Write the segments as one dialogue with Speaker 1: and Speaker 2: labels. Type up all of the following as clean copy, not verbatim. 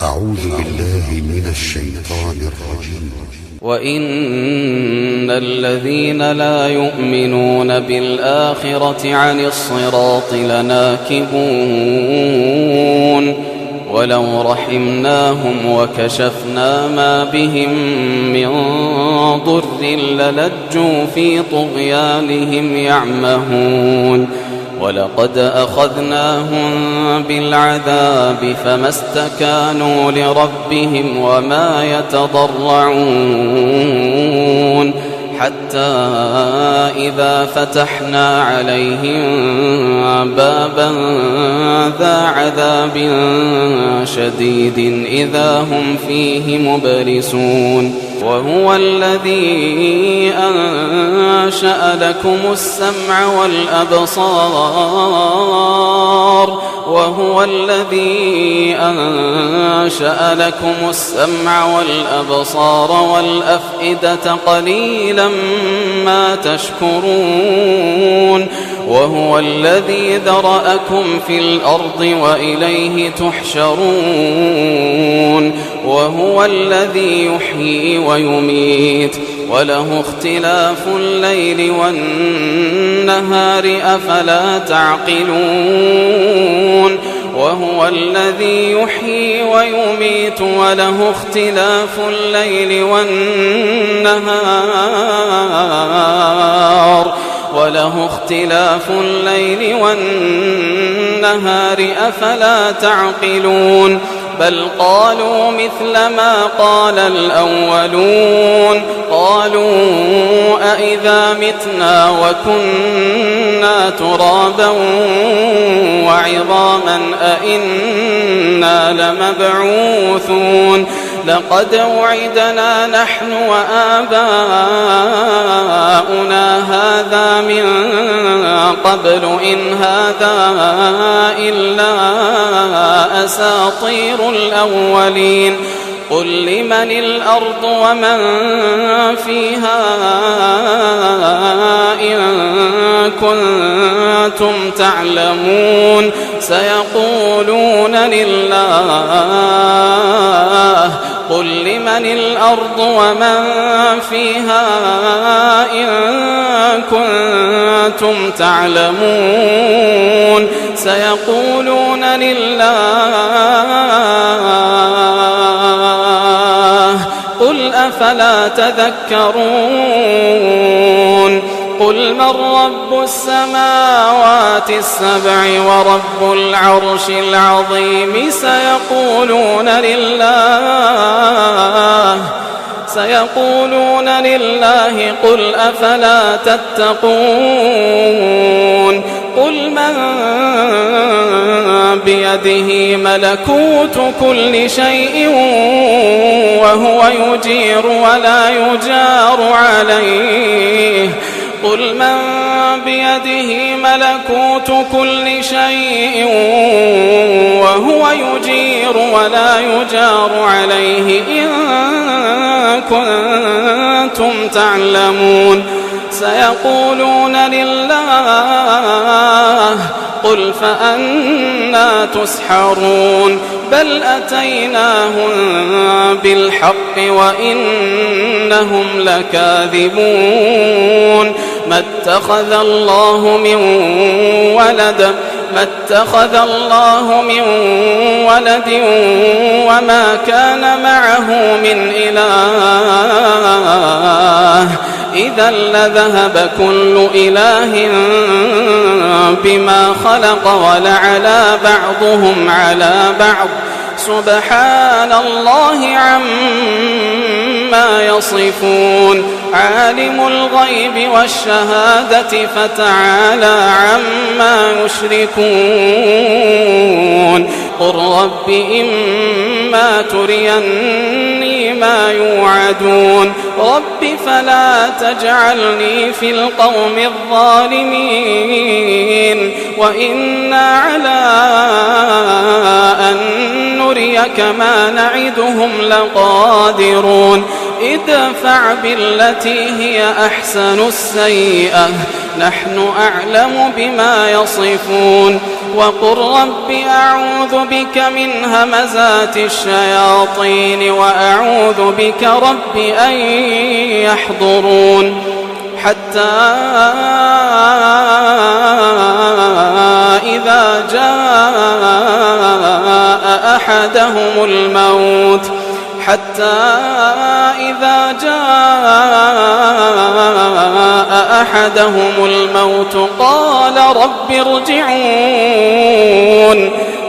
Speaker 1: أعوذ بالله من الشيطان الرجيم.
Speaker 2: وإن الذين لا يؤمنون بالآخرة عن الصراط لناكبون ولو رحمناهم وكشفنا ما بهم من ضر للجوا في طغيانهم يعمهون ولقد أخذناهم بالعذاب فما استكانوا لربهم وما يتضرعون حتى إذا فتحنا عليهم بابا ذا عذاب شديد إذا هم فيه مبلسون وهو الذي أنشأ لكم السمع والأبصار وهو الذي أنشأ لكم السمع والأبصار والأفئدة قليلا ما تشكرون وهو الذي ذرأكم في الأرض وإليه تحشرون وهو الذي يحيي ويميت وله اختلاف الليل والنهار أفلا تعقلون وهو الذي يحيي ويميت وله اختلاف الليل والنهار أفلا تعقلون بل قالوا مثل ما قال الأولون قالوا أئذا متنا وكنا ترابا وعظاما أئنا لمبعوثون لقد وعدنا نحن وآباؤنا هذا من قبل إن هذا إلا أساطير الأولين قل لمن الأرض ومن فيها إن كنتم تعلمون سيقولون لله قل لمن الأرض ومن فيها إن كنتم تعلمون سيقولون لله قل أفلا تذكرون قل من رب السماوات السبع ورب العرش العظيم سيقولون لله قل أفلا تتقون قل من بيده ملكوت كل شيء وهو يجير ولا يجار عليه قل من بيده ملكوت كل شيء وهو يجير ولا يجار عليه إن كنتم تعلمون سيقولون لله قل فأنى تسحرون بل أتيناهم بالحق وإنهم لكاذبون ما اتخذ الله من ولد وما كان معه من إله إذا لذهب كل إله بما خلق ولعلى بعضهم على بعض سبحان الله عما يصفون عالم الغيب والشهادة فتعالى عما يشركون قل رب إما تريني ما يوعدون رب فلا تجعلني في القوم الظالمين وإنا على أن نريك ما نعدهم لقادرون ادفع بالتي هي أحسن السيئة نحن أعلم بما يصفون وقل رب أعوذ بك من همزات الشياطين وأعوذ بك رب أن يحضرون حتى إذا جاء أحدهم الموت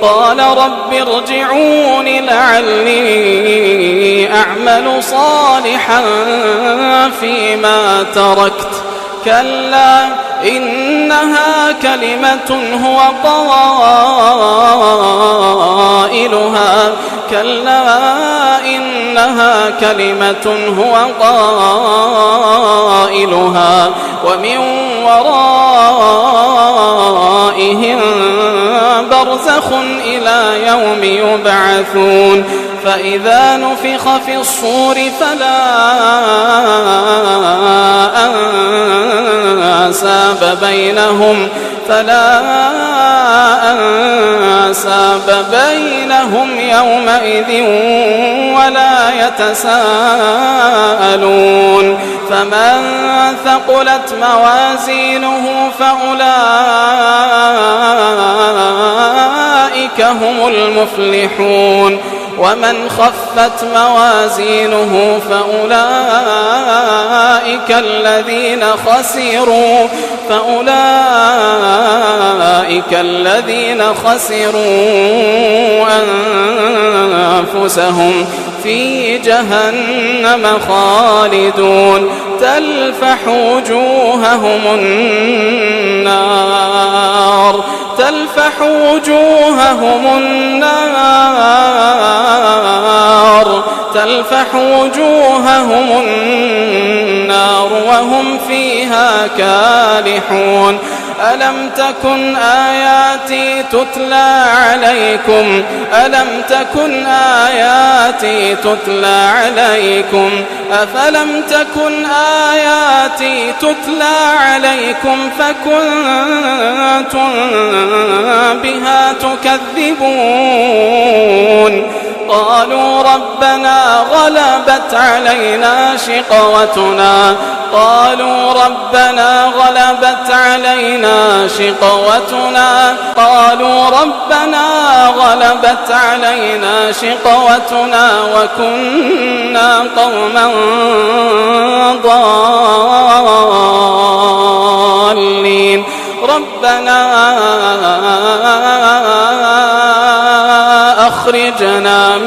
Speaker 2: قال رب ارجعون لعلي أعمل صالحا فيما تركت كلا إنها كلمة هو قائلها ومن ورائهم برزخ إلى يوم يبعثون فإذا نفخ في الصور فلا أنساب بينهم يومئذ ولا يتساءلون فمن ثقلت موازينه فأولئك هم المفلحون ومن خفت موازينه فأولئك الذين خسروا أنفسهم في جهنم خالدون تلفح وجوههم النار وهم فيها كالحون ألم تكن آياتي تتلى عليكم أفلم تكن آياتي تتلى عليكم فكنتم بها تكذبون قالوا ربنا غلبت علينا شقوتنا وكنا قوما ضالين ربنا أخرجنا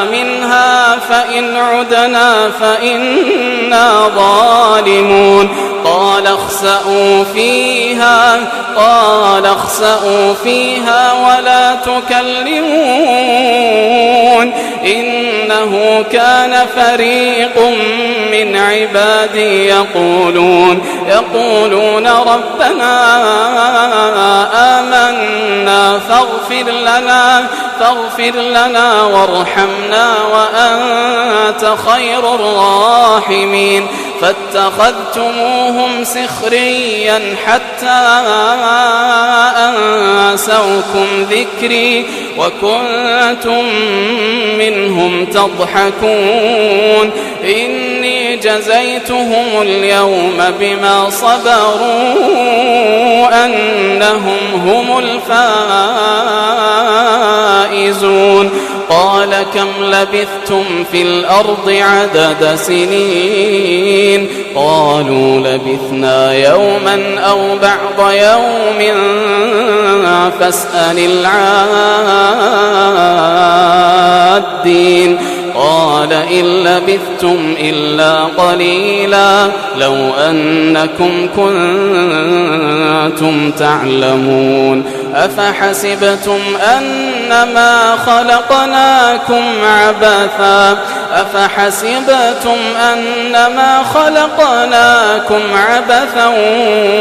Speaker 2: منها فإن عدنا فإنا ظالمون قال اخسئوا فيها ولا تكلمون إنه كان فريق من عبادي يقولون ربنا آمنا فاغفر لنا وارحمنا وأنت خير الراحمين فاتخذتموهم سخريا حتى أنسوكم ذكري وكنتم منهم تضحكون إني جزيتهم اليوم بما صبروا أنهم هم الفائزون قال كم لبثتم في الأرض عدد سنين قالوا لبثنا يوما أو بعض يوم فاسأل العادين قال إن لبثتم إلا قليلا لو أنكم كنتم تعلمون أفحسبتم أنما خلقناكم عبثا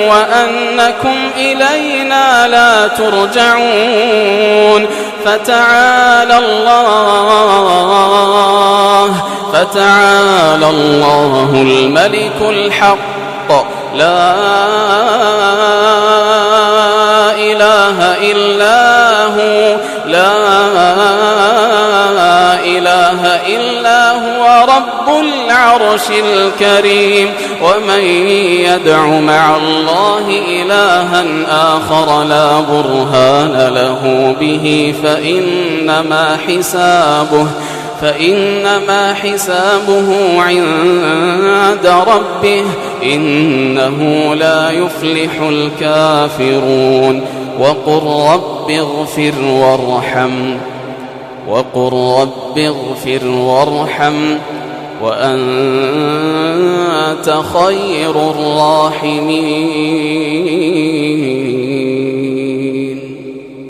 Speaker 2: وأنكم إلينا لا ترجعون فتعالى الله الملك الحق لا إله إلا هو لا إله إلا هو رب العرش الكريم. ومن يدع مع الله إلها آخر لا برهان له به فإنما حسابه عند ربه إنه لا يفلح الكافرون. وقل رب اغفر وارحم وأنت خير الراحمين.